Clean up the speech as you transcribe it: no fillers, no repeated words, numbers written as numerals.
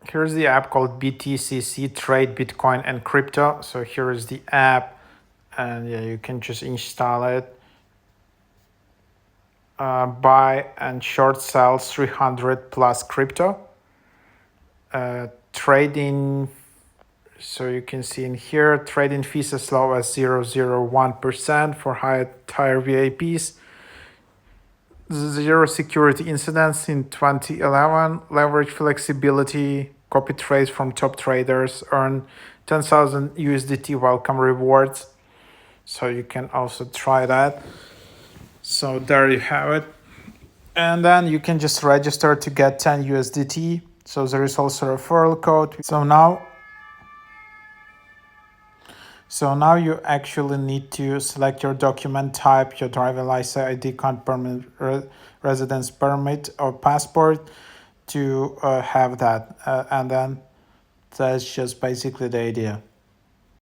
Here's the app called BTCC Trade Bitcoin and Crypto. So here is the app, and yeah, you can just install it. Buy and short sell 300 plus crypto. Trading, so you can see in here, trading fees as low as 0.001% for higher VIPs. Zero security incidents in 2011. Leverage flexibility, copy trades from top traders, earn 10,000 USDT welcome rewards. So you can also try that. So there you have it. And then you can just register to get 10 USDT. So there is also a referral code. So now you actually need to select your document type, your driver license, ID card, permit, residence permit, or passport to have that. And then that's just basically the idea.